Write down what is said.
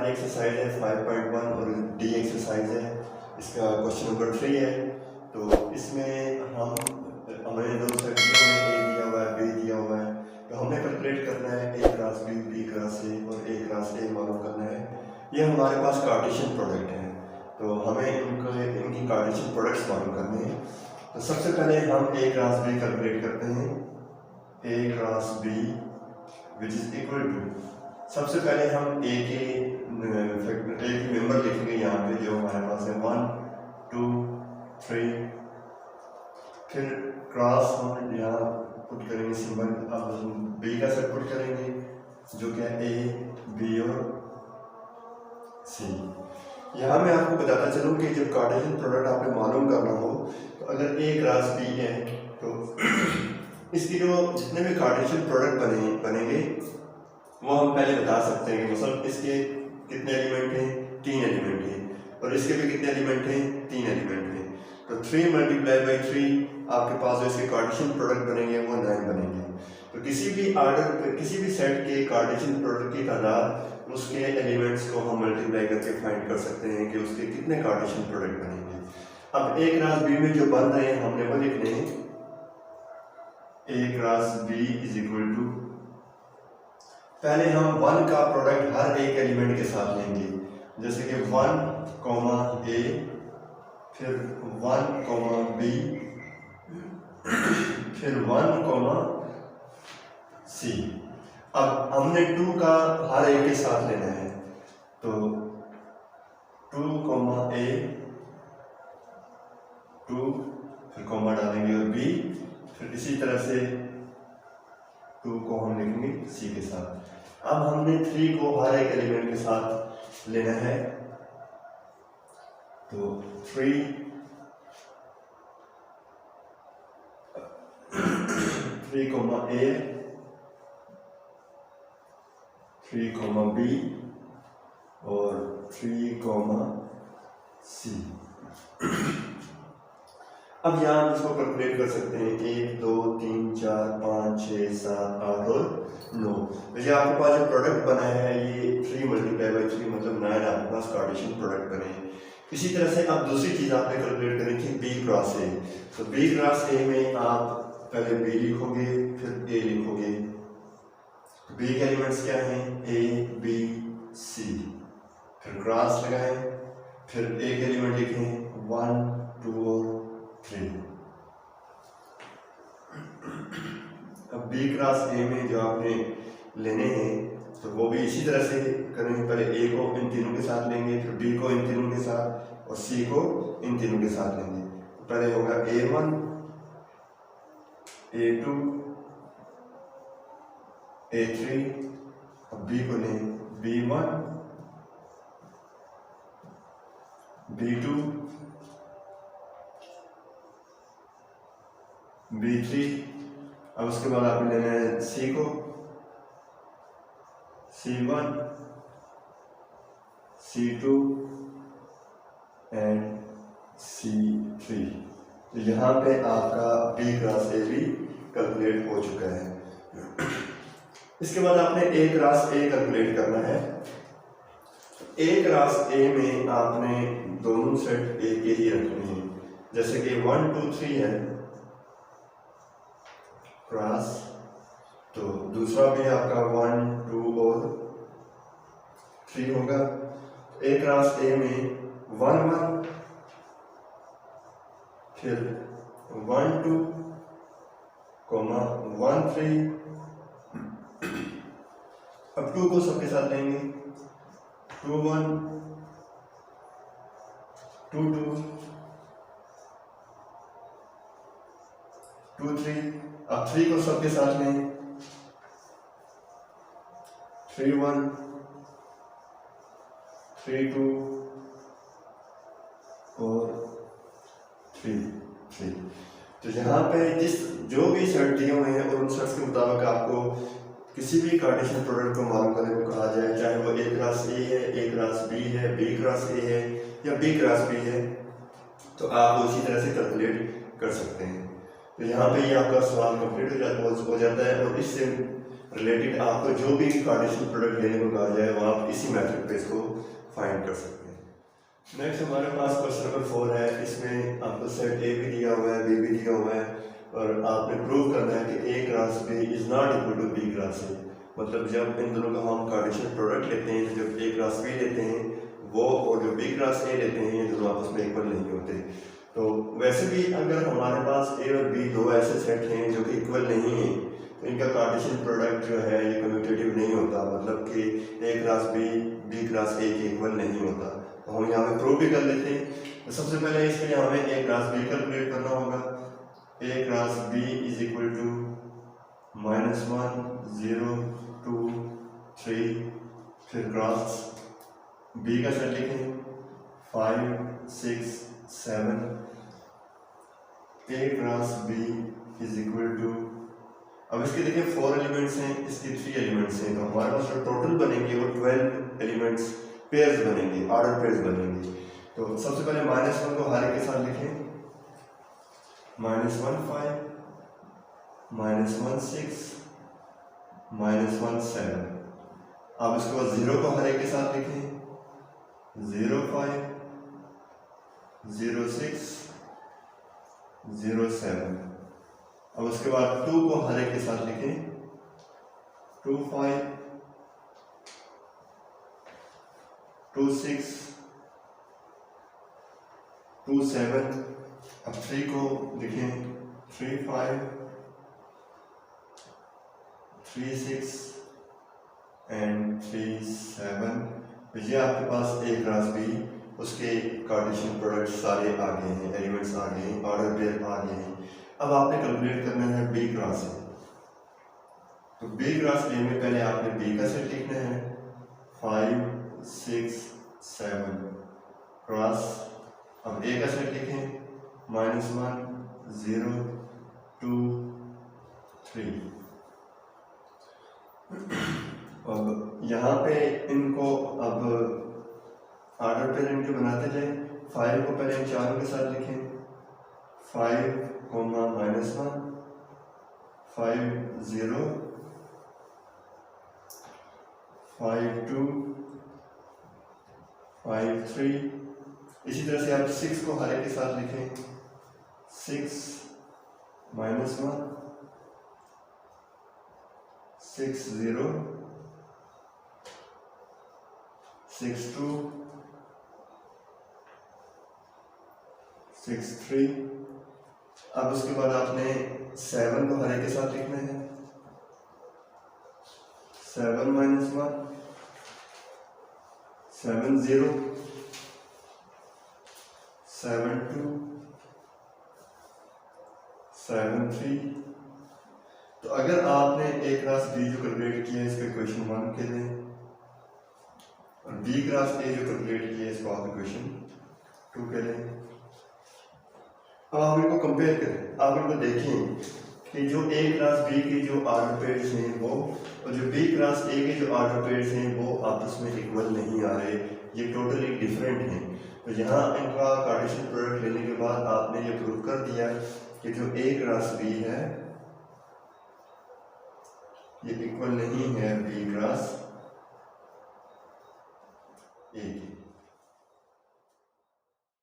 हमारी एक्सरसाइज है 5.1 और डी एक्सरसाइज है, इसका क्वेश्चन नंबर 3 है। तो इसमें हमें दो सर्किलों में ए दिया हुआ है, बी दिया हुआ है, तो हमने कैलकुलेट करना है A cross B, B cross A और ए क्रॉस ए मालूम करना है। ये हमारे पास कार्टेशियन प्रोडक्ट है, तो हमें इनकी कार्टेशियन प्रोडक्ट्स मालूम करने हैं। तो सबसे पहले हम ए क्रॉस बी कैलकुलेट करते हैं। A cross B which is equal to, सबसे पहले हम ए के मेंबर लिखेंगे यहाँ पे जो हमारे पास है 1 2 3, फिर क्रॉस हम यहाँ पुट करेंगे सिंबल। अब हम बी का सेट पुट करेंगे जो क्या है ए बी और सी। यहाँ मैं आपको बताता चलूँ कि जब कार्टेशियन प्रोडक्ट आपने मालूम करना हो तो अगर ए क्रॉस बी है तो इसकी जो जितने भी कार्टेशियन प्रोडक्ट बनेंगे वो हम पहले बता सकते हैं कि मतलब इसके कितने एलिमेंट हैं, 3 एलिमेंट हैं, और इसके भी कितने एलिमेंट हैं, 3 एलिमेंट हैं। तो 3 मल्टीप्लाई बाई 3 आपके पास जो इसके कार्टेशियन प्रोडक्ट बनेंगे वो 9 बनेंगे। तो किसी भी ऑर्डर पे किसी भी सेट के कार्टेशियन प्रोडक्ट की तादाद उसके एलिमेंट्स को हम मल्टीप्लाई करके फाइंड कर सकते हैं कि उसके कितने कार्टेशियन प्रोडक्ट बनेंगे। अब ए क्रॉस बी में जो बन रहे हैं हमने वो लिखने हैं। A cross B is equal to, पहले हम 1 का प्रोडक्ट हर एक एलिमेंट के साथ लेंगे, जैसे कि 1 कॉमा ए, फिर 1 कॉमा बी, फिर 1 कॉमा सी। अब हमने 2 का हर एक के साथ लेना है, तो 2 कॉमा ए, 2 फिर कॉमा डालेंगे और बी, फिर इसी तरह से 2 को हम लिखेंगे सी के साथ। अब हमने 3 को हर एक एलिमेंट के साथ लेना है, तो 3 कॉमा ए, 3 कॉमा बी और 3 कॉमा सी। अब यहाँ हम इसको कैलकुलेट कर सकते हैं 1 2 3 4 5 6 7 8 और 9। तो ये आपके पास जो प्रोडक्ट बना है ये 3 मल्टीप्लाई बाई 3 मतलब 9 आपके पास कार्टेशियन प्रोडक्ट बने हैं। इसी तरह से अब दूसरी चीज़ आपने कैलकुलेट करनी थी बी क्रॉस ए। तो बी क्रॉस ए में आप पहले बी लिखोगे फिर ए लिखोगे। बी के एलिमेंट्स क्या हैं, ए बी सी, फिर क्रॉस लगाएं, फिर ए के एलिमेंट लिखें 1 2 और 3। अब बी क्रॉस ए में जो आपने लेने हैं तो वो भी इसी तरह से करेंगे। पहले ए को इन तीनों के साथ लेंगे, फिर बी को इन तीनों के साथ और सी को इन तीनों के साथ लेंगे। तो पहले होगा A1 A2 A3, अब बी को लें B1 B2 B3, अब उसके बाद आपने लेना है सी को C1 C2 एंड C3। तो यहाँ पे आपका बी क्रॉस ए भी कैलकुलेट हो चुका है। इसके बाद आपने ए क्रॉस ए कैलकुलेट करना है। ए क्रॉस ए में आपने दोनों सेट ए के ही रखने हैं, जैसे कि 1 2 3 है क्रॉस, तो दूसरा भी आपका 1 2 और 3 होगा। ए क्रॉस ए में 1 1 फिर 1 2 कॉमा 1 3। अब 2 को सबके साथ लेंगे 2 1 2 2 2 3। अब 3 को सबके साथ लें 3 1 3 2 और 3 3। तो यहाँ पे जो भी सेट दिए हुए हैं और उन सेट्स के मुताबिक आपको किसी भी कार्टेशियन प्रोडक्ट को मालूम करने को कहा जाए, चाहे वो ए क्रॉस ए है, ए क्रॉस बी है, बी क्रॉस ए है या बी क्रॉस बी है, तो आप उसी तरह से कैलकुलेट कर सकते हैं। तो यहाँ पे ये आपका सवाल कंप्लीट हो जाता है और इससे रिलेटेड आपको जो भी कार्टेशियन प्रोडक्ट लेने को कहा जाए वो आप इसी मेथड पे इसको फाइंड कर सकते हैं। नेक्स्ट हमारे पास क्वेश्चन नंबर 4 है। इसमें आपको सेट ए भी दिया हुआ है, बी भी दिया हुआ है और आपने प्रूव करना है कि A cross B is not equal to B cross A. मतलब जब इन दोनों का हम कार्टेशियन प्रोडक्ट लेते हैं, जब ए क्रॉस बी लेते हैं वो और जो बी क्रॉस ए लेते हैं, ये दोनों आपस में इक्वल नहीं होते। तो वैसे भी अगर हमारे पास ए और बी दो ऐसे सेट हैं जो कि इक्वल नहीं हैं, तो इनका कार्टेशियन प्रोडक्ट जो है ये कम्यूटेटिव नहीं होता, मतलब कि ए क्रॉस बी क्रॉस ए के इक्वल नहीं होता। तो हम यहाँ पे प्रूव भी कर लेते हैं। तो सबसे पहले इसके लिए हमें ए क्रॉस बी कैलकुलेट करना होगा। A cross B is equal to -1 0 2 3, फिर क्रॉस बी का सेट लिखें 5 6 7। A cross B is equal to, अब इसके देखिए 4 एलिमेंट्स हैं, इसके 3 एलिमेंट्स हैं, तो हमारे पास जो टोटल बनेंगे वो 12 एलिमेंट्स पेयर्स बनेंगे, ऑर्डर पेयर्स बनेंगे। तो सबसे पहले -1 को हर एक के साथ लिखें, -1 5 -1 6 -1 7। अब इसके बाद 0 को हर एक के साथ लिखें, 0 5 0 6 0 7। अब उसके बाद 2 को हर एक के साथ लिखें, 2 5 2 6 2 7। अब 3 को लिखें 3 5 3 6 एंड 3 7। तो ये आपके पास ए क्रॉस बी, उसके कार्टेशियन प्रोडक्ट सारे आ गए हैं, एलिमेंट्स आ गए हैं, ऑर्डर पेयर आ गए हैं। अब आपने कैलकुलेट करना है बी क्रॉस ए। तो बी क्रॉस ए में पहले आपने बी का सेट लिखना है 5 6 7 क्रॉस। अब ए का सेट लिखें -1 0 2 3। अब यहाँ पे इनको अब ऑर्डर पेयर इनके बनाते जाए। 5 को पहले इन चारों के साथ लिखें, 5 -1 5 0 5 2 5 3। इसी तरह से आप 6 को हर एक के साथ लिखें, 6 -1 6 0 6 2 6 3। अब उसके बाद आपने 7 को हर एक के साथ लिखना है, 7 -1 7 0 7 2 7 3। तो अगर आपने ए क्रॉस बी जो कैलकुलेट किया है इसका इक्वेशन 1 के लिए और बी क्रॉस ए जो कैलकुलेट किया है इसको आप इक्वेशन 2 के लिए। अब आप इनको कंपेयर करें, आप इनको देखें कि जो ए क्रॉस बी के जो ऑर्डर पेयर्स हैं वो और जो बी क्रॉस ए के जो ऑर्डर पेयर्स हैं वो आपस में इक्वल नहीं आ रहे, ये टोटली डिफरेंट हैं। तो यहाँ इनका कार्टेशियन प्रोडक्ट लेने के बाद आपने ये प्रूव कर दिया कि जो ए क्रॉस बी है ये इक्वल नहीं है बी क्रॉस